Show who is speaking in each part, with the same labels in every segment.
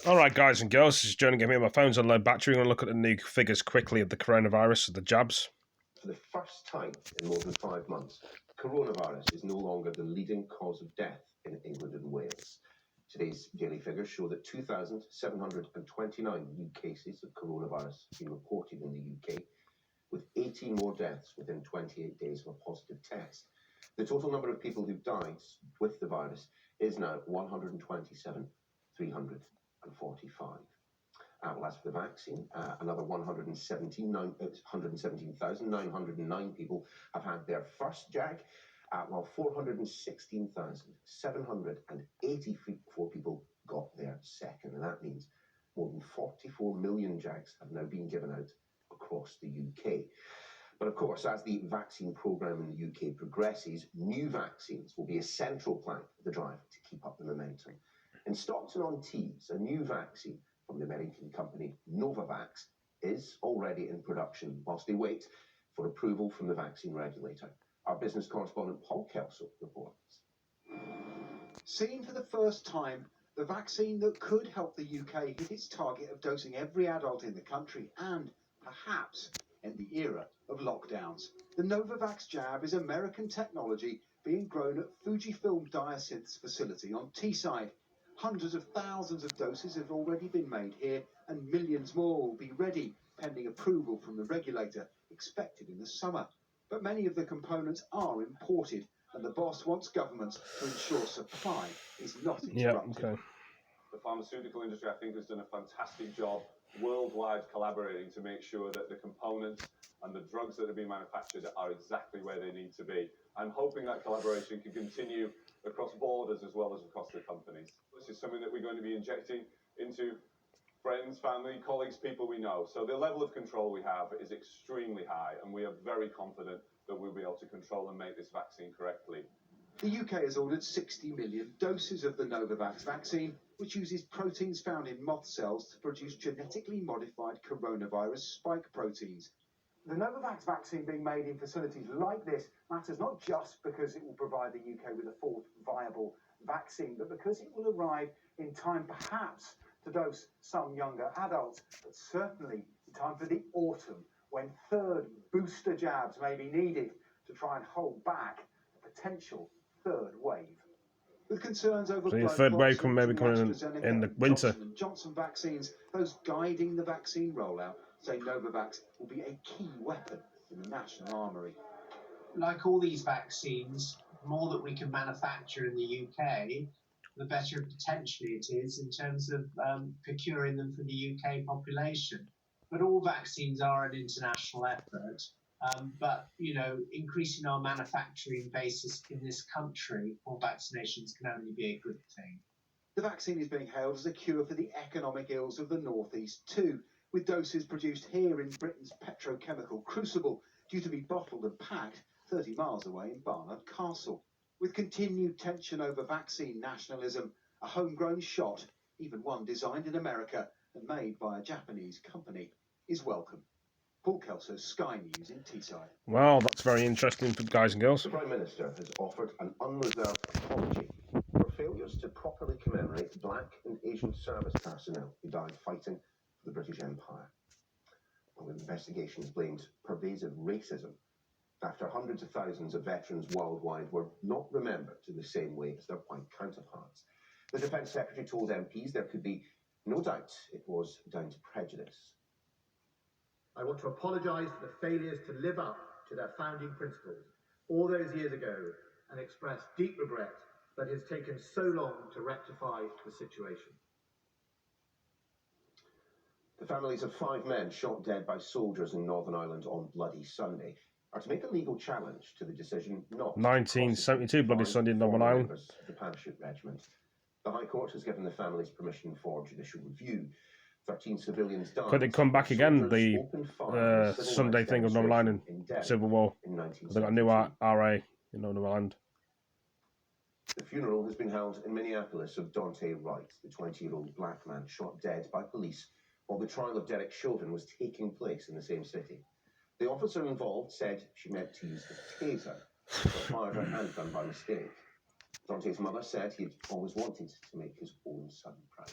Speaker 1: All right, guys and girls, this is jerninghgam here. My phone's on low battery. We're going to look at the new figures quickly of the coronavirus, of the jabs.
Speaker 2: For the first time in more than 5 months, coronavirus is no longer the leading cause of death in England and Wales. Today's daily figures show that 2,729 new cases of coronavirus have been reported in the UK, with 18 more deaths within 28 days of a positive test. The total number of people who've died with the virus is now 127,345. Well, as for the vaccine, another 117,909 people have had their first jab, while 416,784 people got their second. And that means more than 44 million jags have now been given out across the UK. But of course, as the vaccine programme in the UK progresses, new vaccines will be a central plank of the drive to keep up the momentum. In Stockton-on-Tees, a new vaccine from the American company Novavax is already in production whilst they wait for approval from the vaccine regulator. Our business correspondent Paul Kelso reports.
Speaker 3: Seen for the first time, the vaccine that could help the UK hit its target of dosing every adult in the country and, perhaps, end the era of lockdowns. The Novavax jab is American technology being grown at Fujifilm Diosynth's facility on Teesside. Hundreds of thousands of doses have already been made here, and millions more will be ready, pending approval from the regulator, expected in the summer. But many of the components are imported, and the boss wants governments to ensure supply is not interrupted.
Speaker 1: Yeah, okay.
Speaker 4: The pharmaceutical industry, I think, has done a fantastic job worldwide collaborating to make sure that the components and the drugs that are being manufactured are exactly where they need to be. I'm hoping that collaboration can continue across borders as well as across the companies. This is something that we're going to be injecting into friends, family, colleagues, people we know. So the level of control we have is extremely high, and we are very confident that we'll be able to control and make this vaccine correctly.
Speaker 3: The UK has ordered 60 million doses of the Novavax vaccine, which uses proteins found in moth cells to produce genetically modified coronavirus spike proteins. The Novavax vaccine being made in facilities like this matters not just because it will provide the UK with a fourth viable vaccine, but because it will arrive in time perhaps to dose some younger adults, but certainly in time for the autumn, when third booster jabs may be needed to try and hold back the potential third wave. With concerns over
Speaker 1: So your third wave can maybe come in the winter.
Speaker 3: Johnson & Johnson vaccines, those guiding the vaccine rollout say Novavax will be a key weapon in the national armoury.
Speaker 5: Like all these vaccines, the more that we can manufacture in the UK, the better potentially it is in terms of procuring them for the UK population. But all vaccines are an international effort. But, you know, increasing our manufacturing basis in this country for vaccinations can only be a good thing.
Speaker 3: The vaccine is being hailed as a cure for the economic ills of the North East too, with doses produced here in Britain's petrochemical crucible due to be bottled and packed 30 miles away in Barnard Castle. With continued tension over vaccine nationalism, a homegrown shot, even one designed in America and made by a Japanese company, is welcome. Paul Kelso, Sky News in Teesside.
Speaker 1: Well, that's very interesting for guys and girls.
Speaker 2: The Prime Minister has offered an unreserved apology for failures to properly commemorate Black and Asian service personnel who died fighting for the British Empire. Well, the investigation has blamed pervasive racism after hundreds of thousands of veterans worldwide were not remembered in the same way as their white counterparts. The Defence Secretary told MPs there could be no doubt it was down to prejudice.
Speaker 6: I want to apologise for the failures to live up to their founding principles all those years ago and express deep regret that it has taken so long to rectify the situation.
Speaker 2: The families of 5 men shot dead by soldiers in Northern Ireland on Bloody Sunday are to make a legal challenge to the decision not
Speaker 1: 1972 Bloody Sunday in Northern Ireland.
Speaker 2: members of the Parachute Regiment. The High Court has given the families permission for judicial review. 13 civilians died.
Speaker 1: Could they come back again, the Sunday thing of Northern Ireland Civil War? They got a new RA in Northern Ireland.
Speaker 2: The funeral has been held in Minneapolis of Dante Wright, the 20-year-old black man shot dead by police while the trial of Derek Chauvin was taking place in the same city. The officer involved said she meant to use the taser, but fired her handgun by mistake. Dante's mother said he had always wanted to make his own son proud.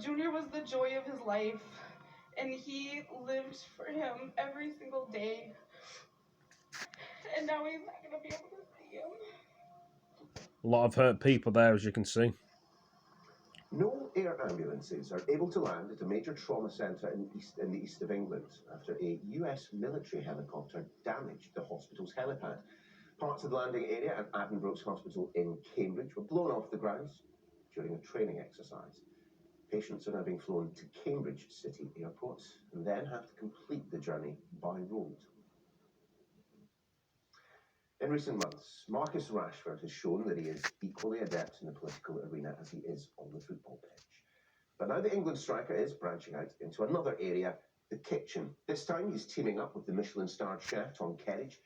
Speaker 7: Junior was the joy of his life, and he lived for him every single day. And now he's not going to be able to see him.
Speaker 1: A lot of hurt people there, as you can see.
Speaker 2: No air ambulances are able to land at a major trauma centre in the east of England after a US military helicopter damaged the hospital's helipad. Parts of the landing area at Addenbrooke's Hospital in Cambridge were blown off the grounds during a training exercise. Patients are now being flown to Cambridge City Airport and then have to complete the journey by road. In recent months, Marcus Rashford has shown that he is equally adept in the political arena as he is on the football pitch. But now the England striker is branching out into another area, the kitchen. This time he's teaming up with the Michelin-starred chef Tom Kerridge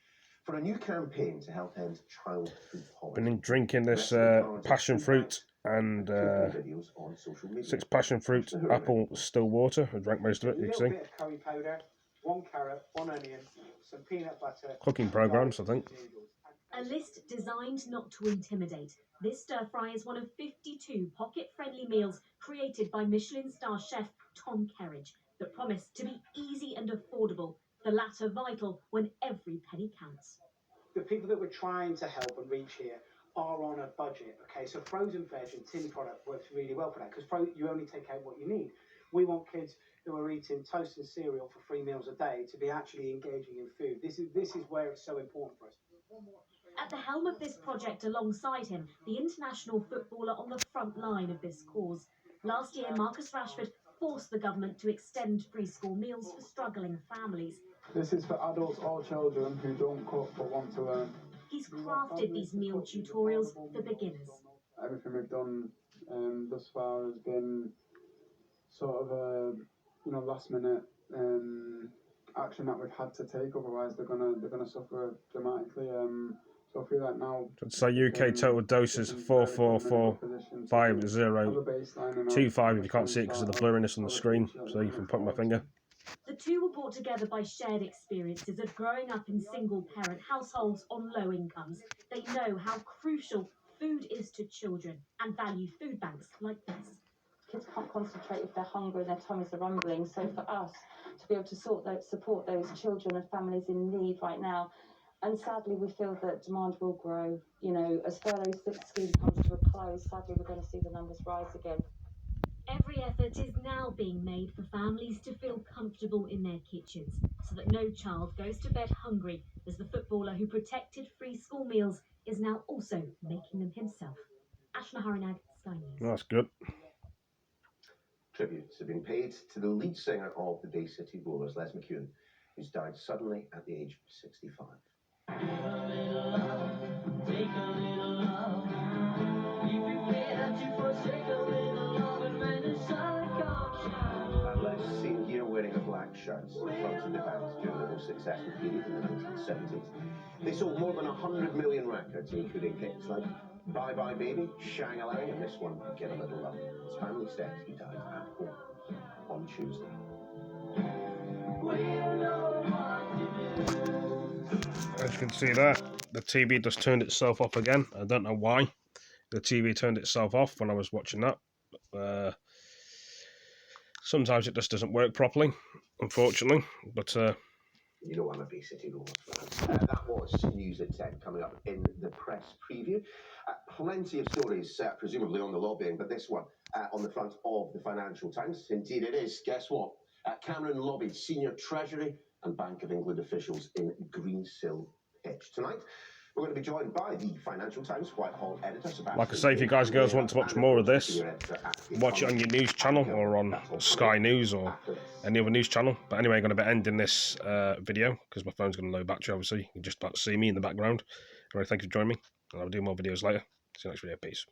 Speaker 2: for a new campaign to help end child food poverty.
Speaker 1: Been drinking this passion fruit and 6 passion fruit apple still water. I drank most of it, you can see.
Speaker 3: Bit of curry powder, 1 carrot, 1 onion, some peanut butter.
Speaker 1: Cooking programs, I think.
Speaker 8: A list designed not to intimidate. This stir fry is one of 52 pocket-friendly meals created by Michelin-star chef Tom Kerridge that promise to be easy and affordable, the latter vital when every penny counts.
Speaker 9: The people that we're trying to help and reach here are on a budget, okay? So frozen veg and tin product works really well for that because you only take out what you need. We want kids who are eating toast and cereal for 3 meals a day to be actually engaging in food. This is where it's so important for us.
Speaker 8: At the helm of this project alongside him, the international footballer on the front line of this cause. Last year, Marcus Rashford forced the government to extend free school meals for struggling families.
Speaker 10: This is for adults or children who don't cook but want to learn.
Speaker 8: He's crafted these meal tutorials for beginners.
Speaker 10: Everything we've done thus far has been sort of a last minute action that we've had to take. Otherwise, they're gonna suffer dramatically. So I feel like now.
Speaker 1: So UK total doses 4445025 if you can't see it because of the blurriness on the screen. So you can put my finger.
Speaker 8: The two were brought together by shared experiences of growing up in single-parent households on low incomes. They know how crucial food is to children and value food banks like this.
Speaker 11: Kids can't concentrate if they're hungry and their tummies are rumbling. So for us to be able to support those children and families in need right now, and sadly we feel that demand will grow. You know, as furlough scheme comes to a close, sadly we're going to see the numbers rise again.
Speaker 8: Every effort is now being made for families to feel comfortable in their kitchens so that no child goes to bed hungry, as the footballer who protected free school meals is now also making them himself. Ashna Harinag, Sky News.
Speaker 1: That's good.
Speaker 2: Tributes have been paid to the lead singer of the Bay City Rollers, Les McEwen, who's died suddenly at the age of 65. Les seen here wearing a black shirt in front of the band during the most successful period in the 1970s. They sold more than 100 million records, including hits like Bye Bye Baby, Shang-a-Lang, and this one, Get a Little Love. His family said he died at home on Tuesday.
Speaker 1: As you can see there, the TV just turned itself off again. I don't know why. The TV turned itself off when I was watching that. Sometimes it just doesn't work properly, unfortunately. But
Speaker 2: you know I'm a Bay City Rollers fan. That was news at 10 coming up in the press preview. Plenty of stories, presumably on the lobbying, but this one on the front of the Financial Times. Indeed it is. Guess what? Cameron lobbied senior Treasury and Bank of England officials in Greensill pitch. Tonight, we're going to be joined by the Financial Times Whitehall editor, Sebastian.
Speaker 1: like I say, if you guys girls want to watch more of this, watch it on your news channel or on Sky News or any other news channel. But anyway, I'm going to be ending this video because my phone's going to low battery, obviously. You can just about see me in the background. Anyway, thank you for joining me. And I'll do more videos later. See you next video. Peace.